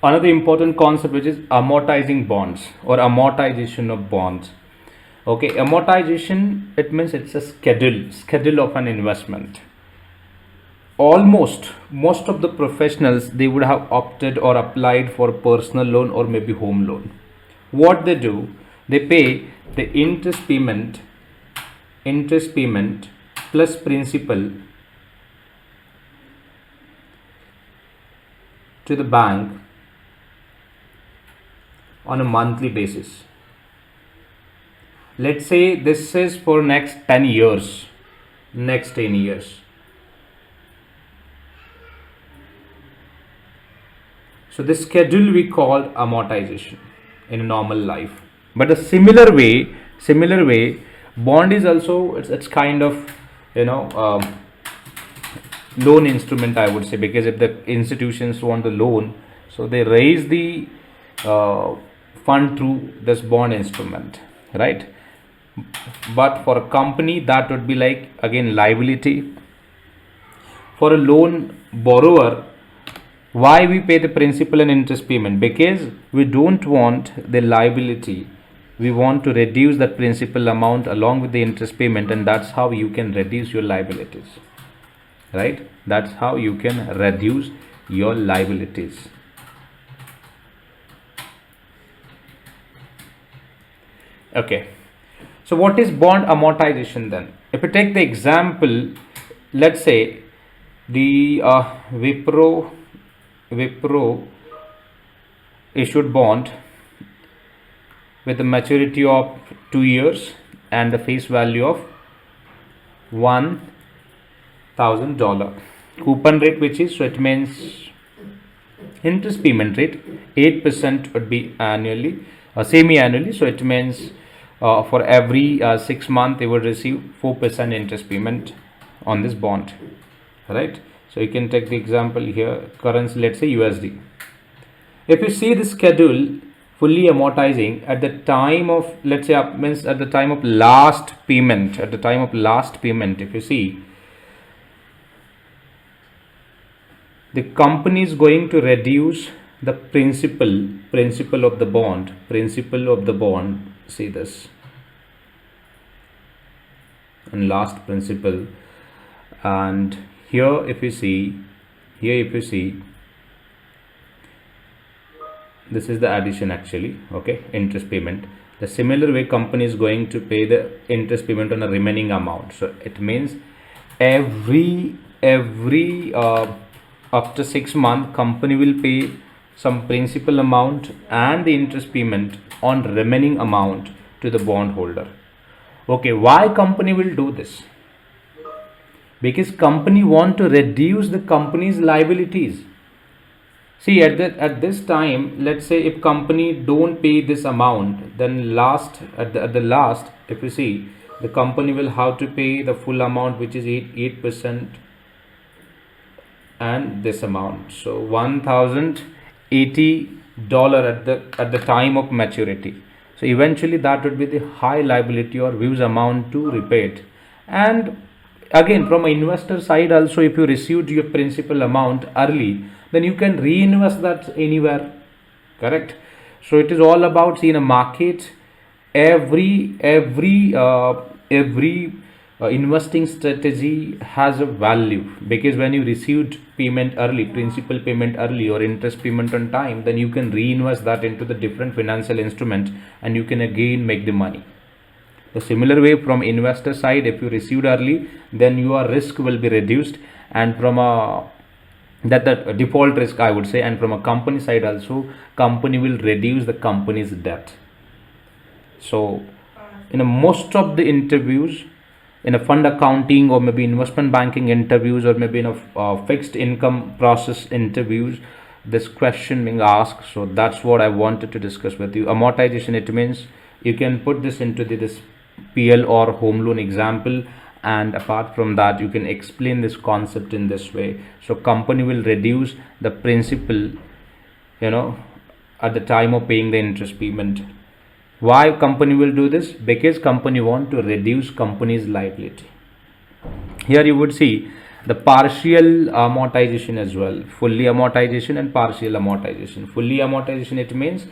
another important concept, which is amortizing bonds or amortization of bonds. Okay, amortization, it means it's a schedule of an investment. Almost most of the professionals, they would have opted or applied for personal loan or maybe home loan. What they do, they pay the interest payment plus principal to the bank on a monthly basis. Let's say this is for next 10 years. So this schedule we call amortization in a normal life. But a similar way, bond is also, it's kind of, loan instrument, I would say, because if the institutions want the loan, so they raise the fund through this bond instrument, right? But for a company, that would be like, again, liability. For a loan borrower, why we pay the principal and interest payment? Because we don't want the liability, we want to reduce that principal amount along with the interest payment, and that's how you can reduce your liabilities, right? That's how you can reduce your liabilities. Okay, so what is bond amortization then? If you take the example, let's say the Wipro issued bond with a maturity of 2 years and the face value of $1,000. Coupon rate, which is, so it means interest payment rate 8% would be annually or semi-annually. So it means for every 6 months they would receive 4% interest payment on this bond, right? So you can take the example here, currency, let's say USD. If you see the schedule fully amortizing at the time of, let's say, means at the time of last payment, if you see, the company is going to reduce the principal of the bond, see this, and last principal. And here if you see, this is the addition actually, okay, interest payment. The similar way, company is going to pay the interest payment on the remaining amount. So it means every after 6 months, company will pay some principal amount and the interest payment on remaining amount to the bondholder. Okay, why company will do this? Because company want to reduce the company's liabilities. See, at this time, let's say if company don't pay this amount, then at the last, if you see, the company will have to pay the full amount, which is 8% and this amount. So $1,080 at the time of maturity. So eventually that would be the high liability or huge amount to repay it. And again, from an investor side also, if you received your principal amount early, then you can reinvest that anywhere, correct? So it is all about, see, in a market, every investing strategy has a value, because when you received payment early, principal payment early or interest payment on time, then you can reinvest that into the different financial instruments and you can again make the money. The similar way, from investor side, if you received early, then your risk will be reduced, and from a that default risk, I would say, and from a company side also, company will reduce the company's debt. So in most of the interviews, in a fund accounting or maybe investment banking interviews, or maybe in a fixed income process interviews, this question being asked. So that's what I wanted to discuss with you. Amortization, it means you can put this into this PL or home loan example, and apart from that, you can explain this concept in this way. So company will reduce the principal, at the time of paying the interest payment. Why company will do this? Because company want to reduce company's liability. Here you would see The partial amortization as well, fully amortization and partial amortization. Fully amortization, it means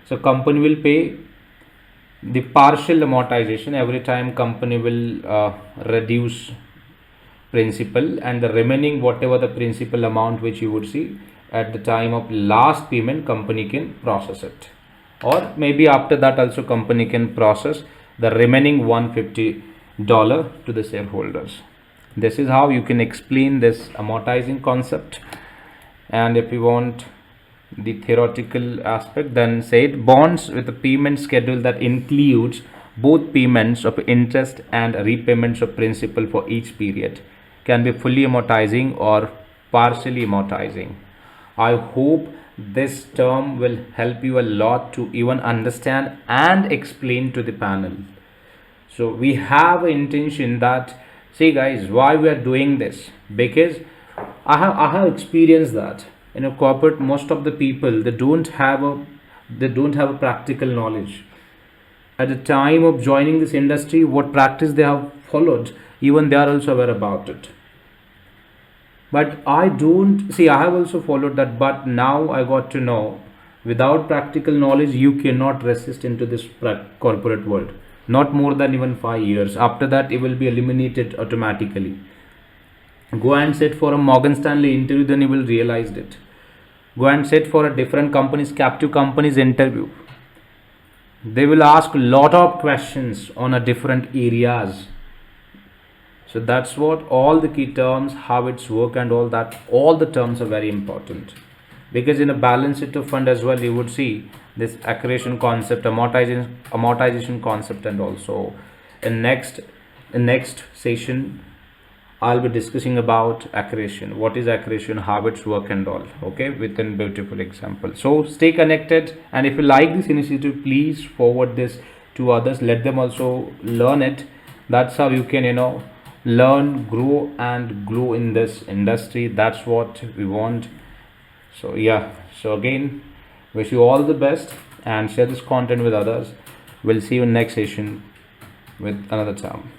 so company will pay the partial amortization every time company will reduce principal, and the remaining whatever the principal amount which you would see at the time of last payment, company can process it, or maybe after that also company can process the remaining $150 to the shareholders. This is how you can explain this amortizing concept. And if you want the theoretical aspect, then say it, bonds with a payment schedule that includes both payments of interest and repayments of principal for each period can be fully amortizing or partially amortizing. I hope this term will help you a lot to even understand and explain to the panel. So we have an intention that, see guys, why we are doing this, because I have experienced that in a corporate most of the people, they don't have a practical knowledge. At the time of joining this industry, what practice they have followed, even they are also aware about it. But I don't see, I have also followed that, but now I got to know without practical knowledge you cannot resist into this corporate world, not more than even 5 years. After that it will be eliminated automatically. Go and sit for a Morgan Stanley interview, then you will realize it. Go and sit for a different companies, captive companies interview. They will ask a lot of questions on a different areas. So that's what all the key terms, how it's work and all that, all the terms are very important. Because in a balance sheet of fund as well, you would see this accretion concept, amortization concept, and also in next session I'll be discussing about accretion, what is accretion, how it's work and all, okay, with a beautiful example. So stay connected, and if you like this initiative, please forward this to others, let them also learn it. That's how you can learn, grow and glow in this industry. That's what we want. So yeah, so again, wish you all the best and share this content with others. We'll see you in next session with another term.